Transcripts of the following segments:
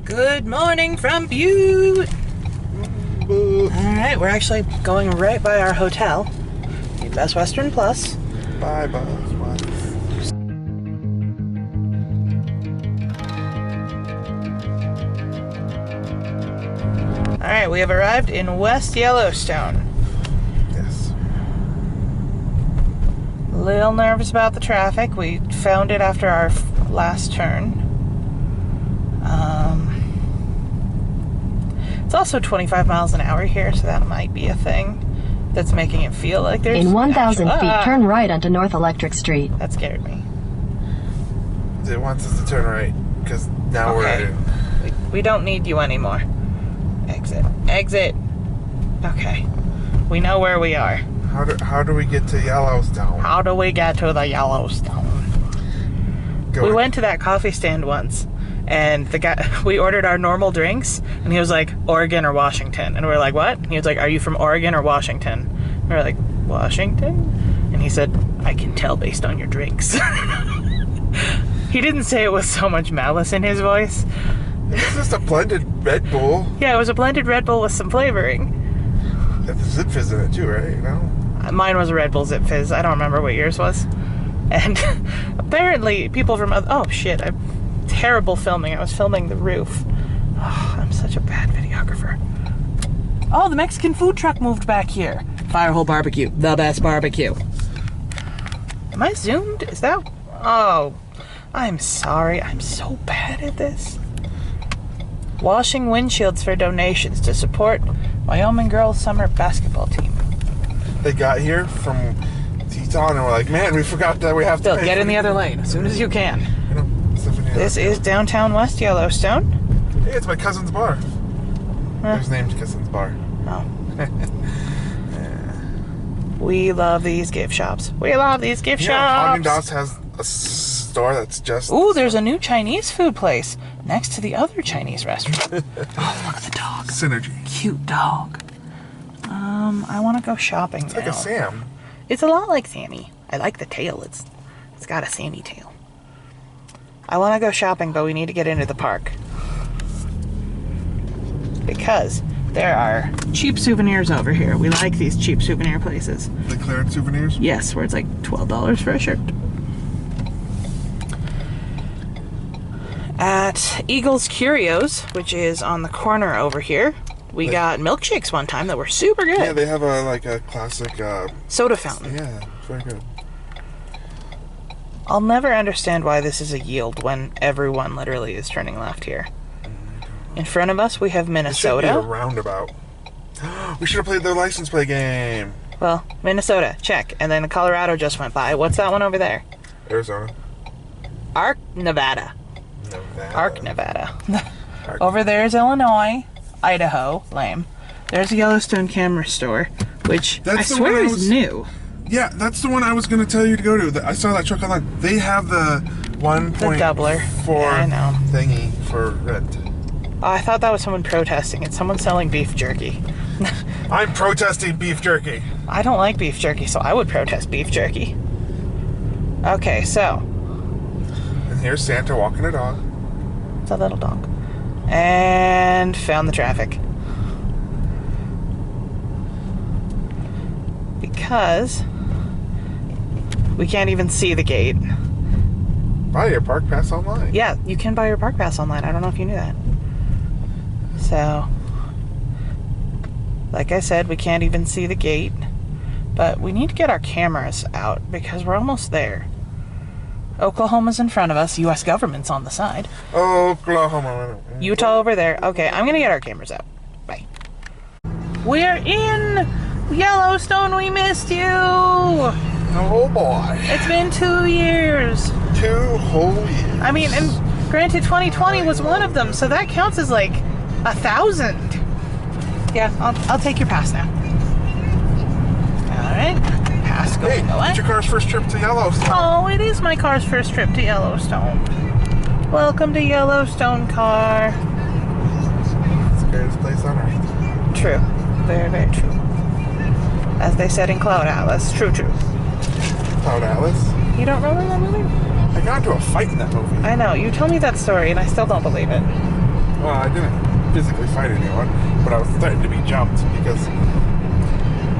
Good morning from Butte. Alright, we're actually going right by our hotel, the Best Western Plus. Bye, Buzz. Alright, we have arrived in West Yellowstone. Yes. A little nervous about the traffic. We found it after our last turn. It's also 25 miles an hour here, so that might be a thing that's making it feel like there's... In 1,000 feet, turn right onto North Electric Street. That scared me. It wants us to turn right, because now Okay. We don't need you anymore. Exit. Exit. Okay. We know where we are. How do we get to Yellowstone? How do we get to the Yellowstone? We went to that coffee stand once, and the guy, we ordered our normal drinks, and he was like, Oregon or Washington? And we were like, what? And he was like, are you from Oregon or Washington? And we were like, Washington? And he said, I can tell based on your drinks. He didn't say it with so much malice in his voice. It's just a blended Red Bull. Yeah, it was a blended Red Bull with some flavoring. Got the Zip Fizz in it too, right? You know? Mine was a Red Bull Zip Fizz. I don't remember what yours was. And apparently people from other... Oh, shit. Terrible filming. I was filming the roof. Oh, I'm such a bad videographer. Oh, the Mexican food truck moved back here. Firehole Barbecue. The best barbecue. Am I zoomed? Is that... Oh, I'm sorry. I'm so bad at this. Washing windshields for donations to support Wyoming girls summer basketball team. They got here from Teton and we're like, man, we forgot that we have to Bill, pay get for in the other lane as soon as you can. You know, This is downtown West Yellowstone. Hey, it's my cousin's bar. There's named Cousin's Bar. Oh. We love these gift shops. We love these gift shops. Haagen-Dazs has a store that's just... Ooh, there's a new Chinese food place next to the other Chinese restaurant. Oh, look at the dog. Synergy. Cute dog. I want to go shopping It's now. like a Sam. It's a lot like Sammy. I like the tail. It's got a Sammy tail. I want to go shopping, but we need to get into the park. Because there are cheap souvenirs over here. We like these cheap souvenir places. The clearance souvenirs? Yes, where it's like $12 for a shirt. At Eagles Curios, which is on the corner over here, we got milkshakes one time that were super good. Yeah, they have a classic... soda fountain. Yeah, it's very good. I'll never understand why this is a yield when everyone literally is turning left here. In front of us, we have Minnesota. It should be a roundabout. We should have played their license plate game. Well, Minnesota, check. And then Colorado just went by. What's that one over there? Arizona. Nevada. Arc, Nevada. Over there is Illinois, Idaho, lame. There's a Yellowstone camera store, which I swear is new. Yeah, that's the one I was going to tell you to go to. I saw that truck online. They have the 1.4 doubler. Yeah, I know. thingy for rent. Oh, I thought that was someone protesting. It's someone selling beef jerky. I'm protesting beef jerky. I don't like beef jerky, so I would protest beef jerky. Okay, so. And here's Santa walking a dog. It's a little dog. And found the traffic. Because we can't even see the gate. Buy your park pass online. Yeah, you can buy your park pass online. I don't know if you knew that. So, like I said, we can't even see the gate. But we need to get our cameras out because we're almost there. Oklahoma's in front of us. U.S. government's on the side. Oklahoma. Utah over there. Okay, I'm going to get our cameras out. Bye. We're in Yellowstone. We missed you. Oh, boy. It's been 2 years. 2 whole years. I mean, and granted, 2020 was one of them, so that counts as like 1,000. Yeah, I'll take your pass now. All right, pass going away. It's your car's first trip to Yellowstone. Oh, it is my car's first trip to Yellowstone. Welcome to Yellowstone, car. It's the greatest place on earth. True, very, very true. As they said in Cloud Atlas, true. Cloud Atlas? You don't remember that movie? I got into a fight in that movie. I know. You told me that story, and I still don't believe it. Well, I I didn't physically fight anyone, but I was threatened to be jumped because...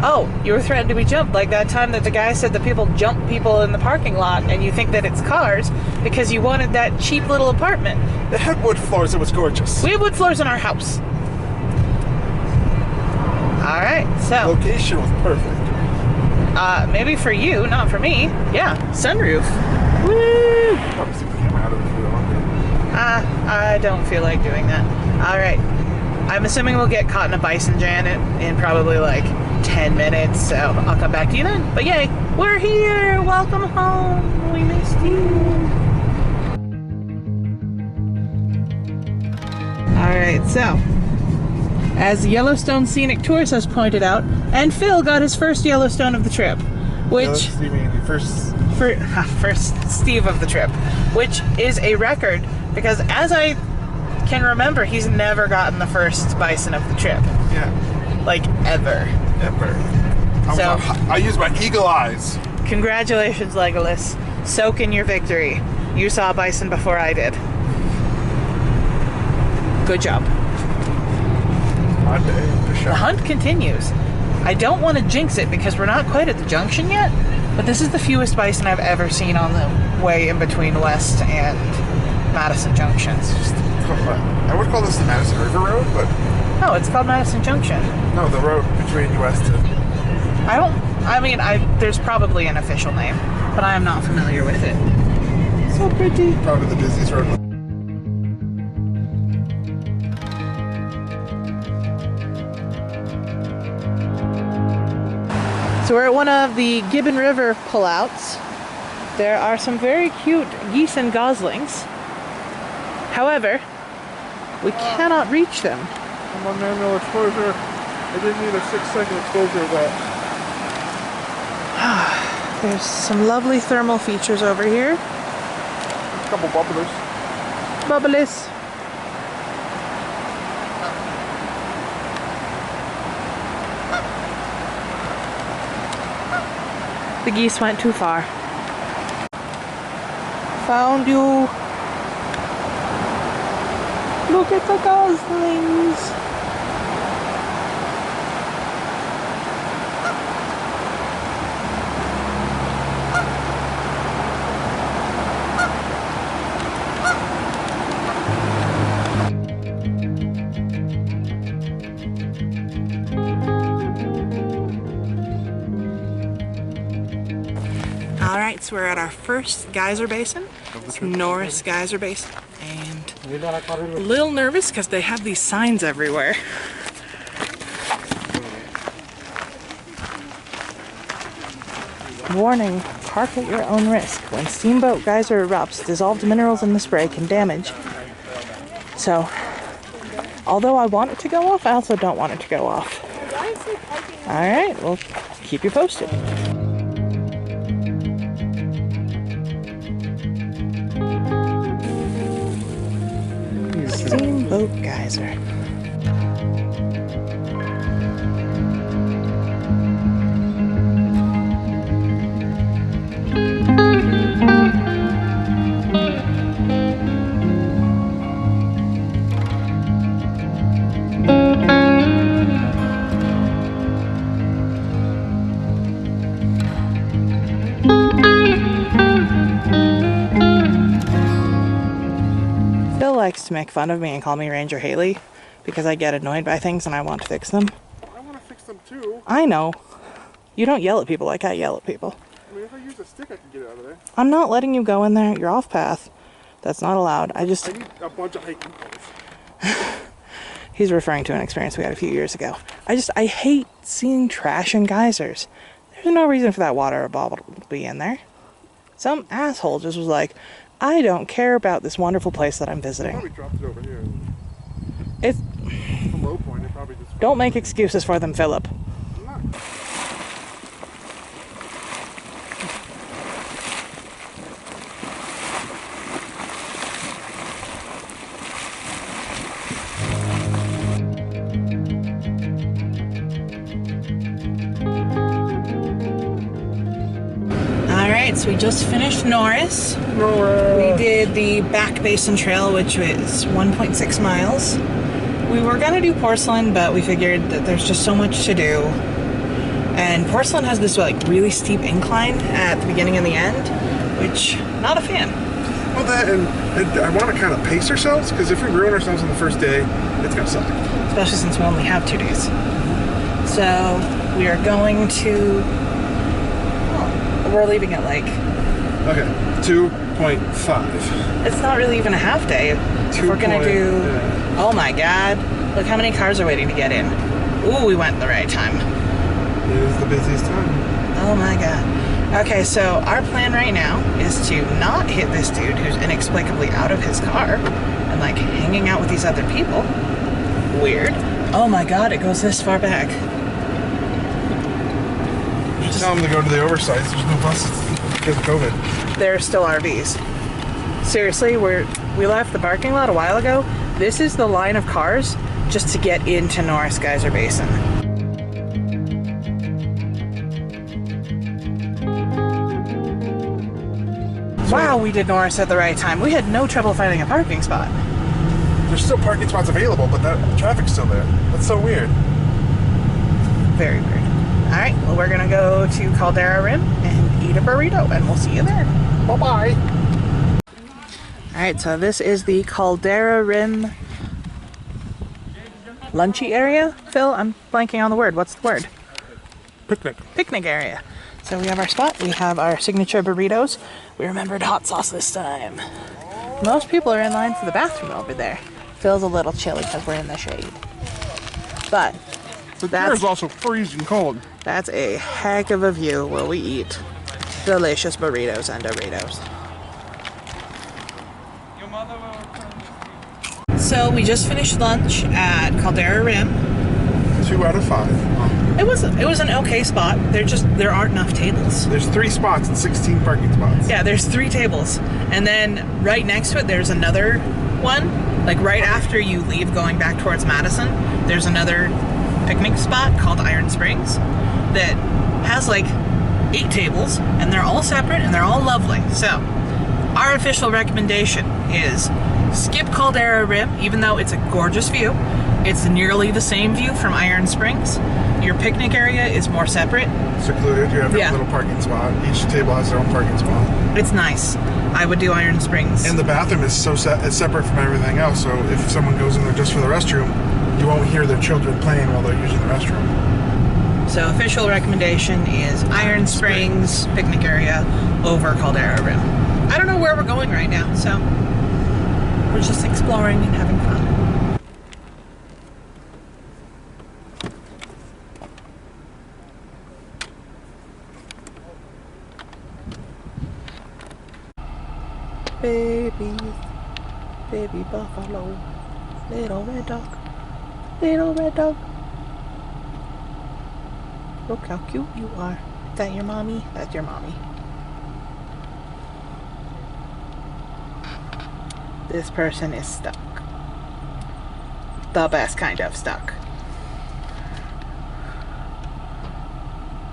Oh, you were threatened to be jumped, like that time that the guy said that people jump people in the parking lot, and you think that it's cars because you wanted that cheap little apartment. It had wood floors, it was gorgeous. We have wood floors in our house. Alright, so... Location was perfect. Maybe for you, not for me. Yeah, sunroof. Woo! Probably see the camera out of this video. I don't feel like doing that. Alright. I'm assuming we'll get caught in a bison jam in probably like 10 minutes, so I'll come back to you then. But yay, we're here! Welcome home! We missed you! Alright, so, as Yellowstone Scenic Tours has pointed out, and Phil got his first Yellowstone of the trip, which... You mean first Steve of the trip, which is a record, because as I can remember, he's never gotten the first bison of the trip. Yeah. Like, ever. So, I use my eagle eyes. Congratulations, Legolas. Soak in your victory. You saw bison before I did. Good job. The hunt continues. I don't want to jinx it because we're not quite at the junction yet, but this is the fewest bison I've ever seen on the way in between West and Madison Junctions. I would call this the Madison River Road, but... No, it's called Madison Junction. No, the road between West and... There's probably an official name, but I am not familiar with it. So pretty. Probably the busiest road. So we're at one of the Gibbon River pullouts. There are some very cute geese and goslings. However, we cannot reach them. I'm on manual exposure. I didn't need a 6-second exposure of that. There's some lovely thermal features over here. A couple bubblers. Bubblies. The geese went too far. Found you. Look at the goslings. Alright, so we're at our first geyser basin. It's Norris Geyser Basin. And a little nervous because they have these signs everywhere. Warning, park at your own risk. When steamboat geyser erupts, dissolved minerals in the spray can damage. So, although I want it to go off, I also don't want it to go off. Alright, we'll keep you posted. Steamboat geyser. Phil likes to make fun of me and call me Ranger Haley because I get annoyed by things and I want to fix them. I want to fix them too. I know. You don't yell at people like I yell at people. I mean, if I use a stick, I can get it out of there. I'm not letting you go in there. You're off path. That's not allowed. I I need a bunch of hiking poles. He's referring to an experience we had a few years ago. I hate seeing trash in geysers. There's no reason for that water bottle to be in there. Some asshole just was like, I don't care about this wonderful place that I'm I visiting. probably dropped it over here. It's The low point, it probably just... Don't make excuses for them, Philip. I'm not. Alright, Alright, so we just finished Norris. We did the back Basin Trail, which was 1.6 miles. We were gonna do Porcelain, but we figured that there's just so much to do. And Porcelain has this like really steep incline at the beginning and the end, which, not a fan. Well, that, and I want to kind of pace ourselves, because if we ruin ourselves on the first day, it's going to suck. Especially since we only have 2 days. So, we are going to... Oh, we're leaving at like... Okay, 2.5. It's not really even a half day. If we're going to do... Yeah. Oh my god. Look how many cars are waiting to get in. Ooh, we went at the right time. It is the busiest time. Oh my god. Okay, so our plan right now is to not hit this dude who's inexplicably out of his car and like hanging out with these other people. Weird. Oh my god, it goes this far back. You should tell them to go to the oversights. There's no buses because of COVID. There are still RVs. Seriously, we left the parking lot a while ago. This is the line of cars just to get into Norris Geyser Basin. Wow, we did Norris at the right time. We had no trouble finding a parking spot. There's still parking spots available, but that traffic's still there. That's so weird. Very weird. Alright, well we're gonna go to Caldera Rim and eat a burrito, and we'll see you there. Bye-bye. Alright, so this is the Caldera Rim lunchy area. Phil, I'm blanking on the word. What's the word? Picnic. Picnic area. So we have our spot, we have our signature burritos. We remembered hot sauce this time. Most people are in line for the bathroom over there. Feels a little chilly because we're in the shade. But The beer is also freezing cold. that's a heck of a view while we eat delicious burritos and Doritos. So we just finished lunch at Caldera Rim. 2 out of 5. It was an okay spot. There aren't enough tables. There's 3 spots and 16 parking spots. Yeah, there's 3 tables. And then right next to it, there's another one. Like right after you leave going back towards Madison, there's another picnic spot called Iron Springs that has like 8 tables, and they're all separate and they're all lovely. So, our official recommendation is skip Caldera Rim, even though it's a gorgeous view. It's nearly the same view from Iron Springs. Your picnic area is more separate. Secluded, you have your little parking spot. Each table has their own parking spot. It's nice. I would do Iron Springs. And the bathroom is it's separate from everything else, so if someone goes in there just for the restroom, you won't hear their children playing while they're using the restroom. So official recommendation is Iron Springs picnic area over Caldera Rim. I don't know where we're going right now, so we're just exploring and having fun. Baby buffalo, little red dog, little red dog. Look how cute you are. Is that your mommy? That's your mommy. This person is stuck. The best kind of stuck.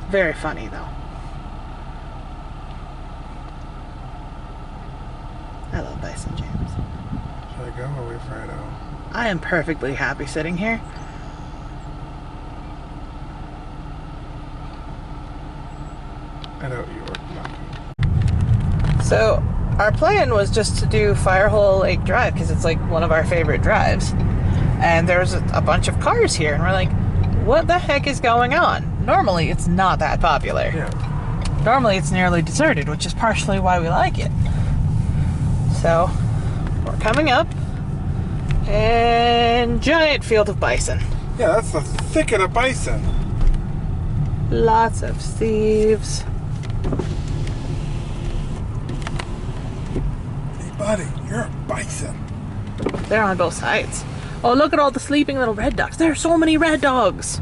Very funny though. I love Bison Jams. Should I go or wait for Idaho? I am perfectly happy sitting here. I know you are. So, our plan was just to do Firehole Lake Drive because it's like one of our favorite drives. And there's a bunch of cars here, and we're like, what the heck is going on? Normally, it's not that popular. Yeah. Normally, it's nearly deserted, which is partially why we like it. So, we're coming up, and giant field of bison. Yeah, that's the thicket of bison. Lots of thieves. Hey, buddy, you're a bison. They're on both sides. Oh, look at all the sleeping little red dogs. There are so many red dogs.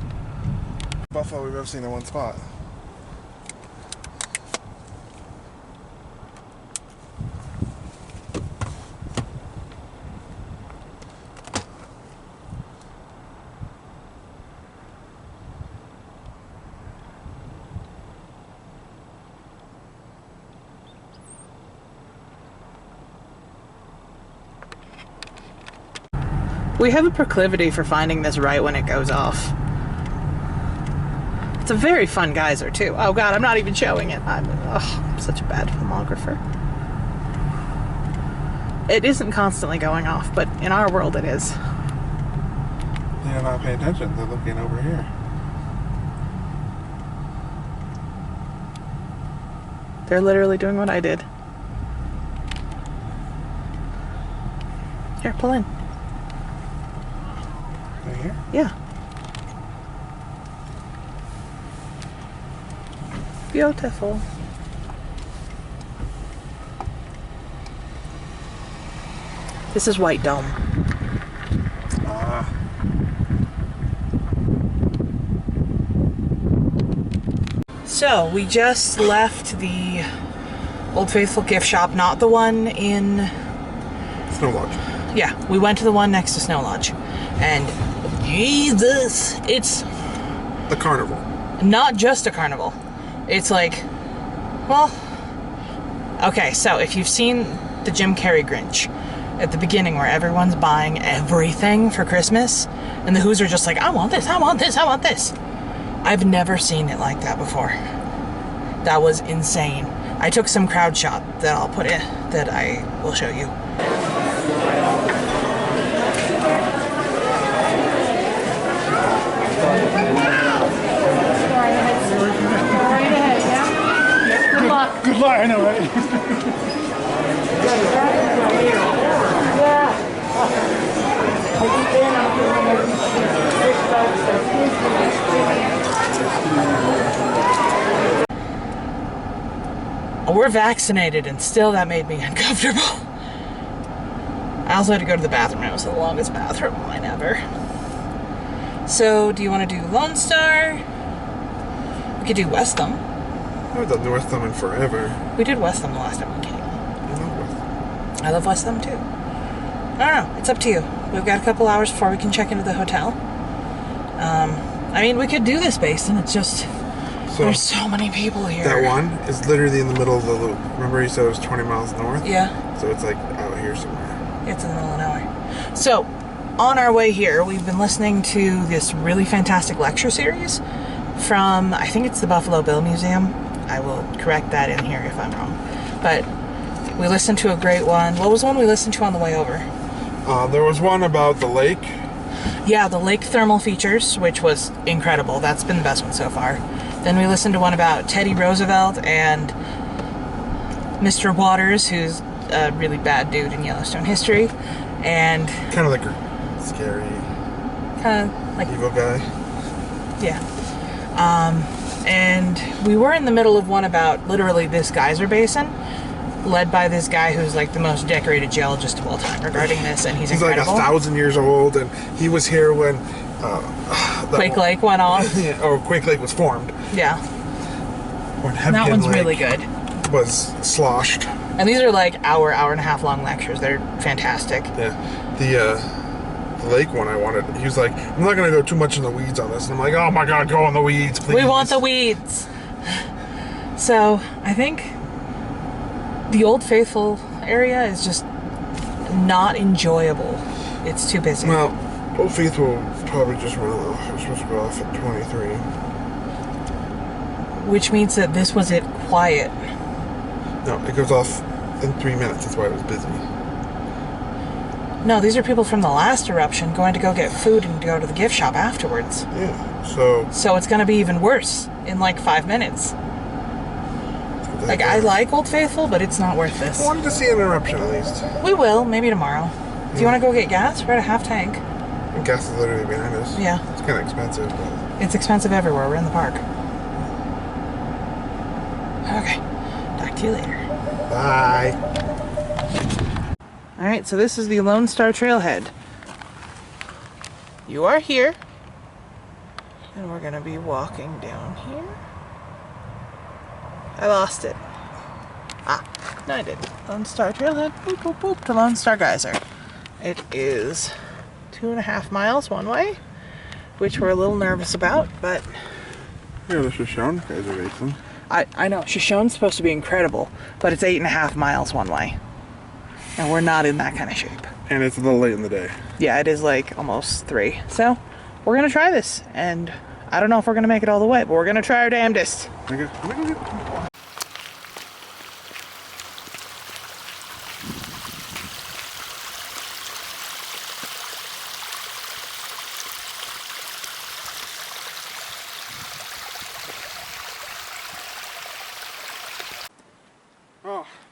Buffalo we've ever seen in one spot. We have a proclivity for finding this right when it goes off. It's a very fun geyser, too. Oh god, I'm not even showing it. I'm such a bad filmographer. It isn't constantly going off, but in our world it is. They're not paying attention. They're looking over here. They're literally doing what I did. Here, pull in. Right here? Yeah. Beautiful. This is White Dome. So, we just left the Old Faithful gift shop, not the one in... Snow Lodge. Yeah, we went to the one next to Snow Lodge. And, Jesus, it's... The carnival. Not just a carnival. It's like, well... Okay, so if you've seen the Jim Carrey Grinch, at the beginning where everyone's buying everything for Christmas, and the Who's are just like, I want this, I want this, I want this. I've never seen it like that before. That was insane. I took some crowd shot that I'll put in, that I will show you. Good luck. Good luck, I know, right? We're vaccinated, and still that made me uncomfortable. I also had to go to the bathroom. It was the longest bathroom line ever. So, do you want to do Lone Star? We could do Westham. I haven't done Northam in forever. We did Westham the last time we came. I love Westham too. I don't know. It's up to you. We've got a couple hours before we can check into the hotel. I mean, we could do this, Basin. It's just... There's so many people here. That one is literally in the middle of the loop. Remember you said it was 20 miles north? Yeah. So it's like out here somewhere. It's in the middle of nowhere. So, on our way here, we've been listening to this really fantastic lecture series from, I think it's the Buffalo Bill Museum. I will correct that in here if I'm wrong. But we listened to a great one. What was the one we listened to on the way over? There was one about the lake. Yeah, the lake thermal features, which was incredible. That's been the best one so far. Then we listened to one about Teddy Roosevelt and Mr. Waters, who's a really bad dude in Yellowstone history. And... kind of like a scary... kind of like... evil guy. Yeah. And we were in the middle of one about literally this geyser basin, led by this guy who's like the most decorated geologist of all time regarding this, and he's incredible. Like 1,000 years old, and he was here when Quake Lake went off. Or Quake Lake was formed. Yeah. When that one's Lake really good. Was sloshed. And these are like hour and a half long lectures. They're fantastic. Yeah. The lake one I wanted, he was like, I'm not going to go too much in the weeds on this. And I'm like, oh my god, go in the weeds, please. We want the weeds. So, I think the Old Faithful area is just not enjoyable. It's too busy. Well, Old Faithful probably just went off. It was supposed to go off at 23. Which means that this was it quiet. No, it goes off in 3 minutes. That's why it was busy. No, these are people from the last eruption going to go get food and to go to the gift shop afterwards. Yeah, so... So it's going to be even worse in like 5 minutes. Like, I like Old Faithful, but it's not worth this. I wanted to see an eruption at least. We will, maybe tomorrow. Do you want to go get gas? We're at a half tank. And gas is literally behind us. Yeah. It's kind of expensive, but... It's expensive everywhere. We're in the park. Okay. Talk to you later. Bye. Alright, so this is the Lone Star Trailhead. You are here. And we're going to be walking down here. I lost it. Ah, no I did. Lone Star Trailhead. Boop, boop, boop. To Lone Star Geyser. It is 2.5 miles one way, which we're a little nervous about, but... Yeah, the Shoshone Geyser Basin. I know, Shoshone's supposed to be incredible, but it's 8.5 miles one way. And we're not in that kind of shape. And it's a little late in the day. Yeah, it is like almost 3. So we're gonna try this, and I don't know if we're gonna make it all the way, but we're gonna try our damnedest. Okay.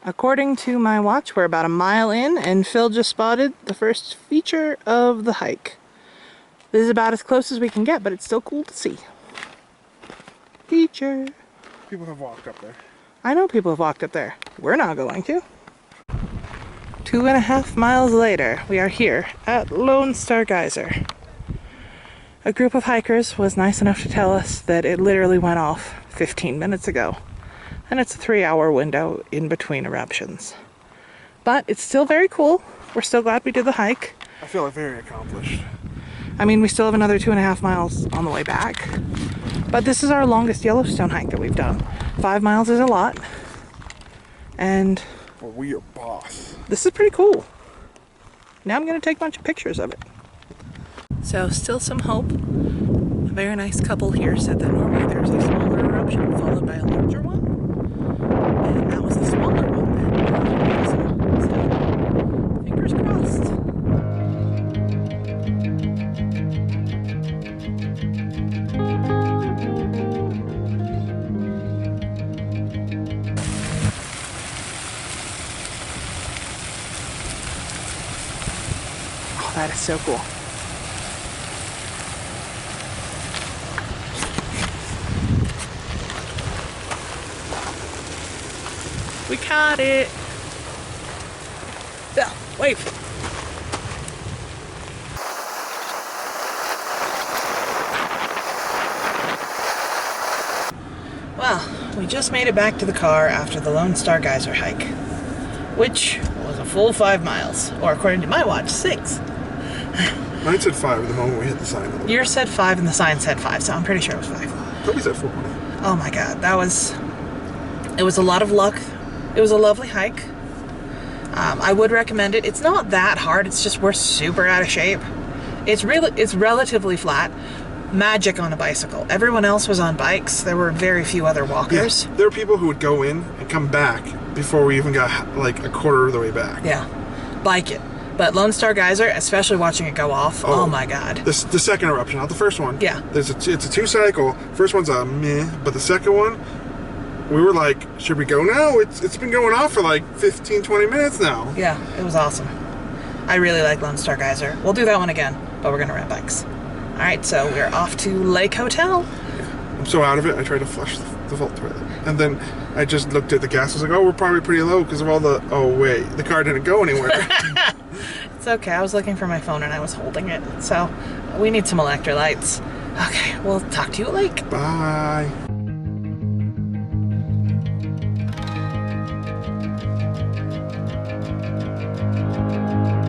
According to my watch, we're about a mile in, and Phil just spotted the first feature of the hike. This is about as close as we can get, but it's still cool to see. Feature. People have walked up there. I know people have walked up there. We're not going to. 2.5 miles later, we are here at Lonestar Geyser. A group of hikers was nice enough to tell us that it literally went off 15 minutes ago. And it's a 3-hour window in between eruptions. But it's still very cool. We're still glad we did the hike. I feel like very accomplished. I mean, we still have another 2.5 miles on the way back. But this is our longest Yellowstone hike that we've done. 5 miles is a lot. And Well, we are boss. this is pretty cool. Now I'm going to take a bunch of pictures of it. So, still some hope. A very nice couple here said that normally there's a smaller eruption followed by a larger one. And that was the smaller one then. So, fingers crossed. Oh, that is so cool. We caught it. Bill, wait. Well, we just made it back to the car after the Lonestar Geyser hike, which was a full 5 miles, or according to my watch, 6. Mine said 5 the moment we hit the sign. Yours said 5 and the sign said 5, so I'm pretty sure it was 5. Toby said 4. Oh my god, it was a lot of luck. It was a lovely hike. I would recommend it. It's not that hard, it's just we're super out of shape. It's relatively flat. Magic on a bicycle. Everyone else was on bikes. There were very few other walkers. Yeah, there were people who would go in and come back before we even got like a quarter of the way back. Yeah, bike it. But Lonestar Geyser, especially watching it go off, oh my god. The second eruption, not the first one. Yeah. It's a 2-cycle. First one's a meh, but the second one, we were like, should we go now? It's been going off for like 15, 20 minutes now. Yeah, it was awesome. I really like Lonestar Geyser. We'll do that one again, but we're going to rent bikes. Alright, so we're off to Lake Hotel. I'm so out of it, I tried to flush the vault toilet. And then I just looked at the gas. I was like, oh, we're probably pretty low because of all the... Oh, wait, the car didn't go anywhere. It's okay, I was looking for my phone and I was holding it. So, we need some electrolytes. Okay, we'll talk to you at Lake. Bye.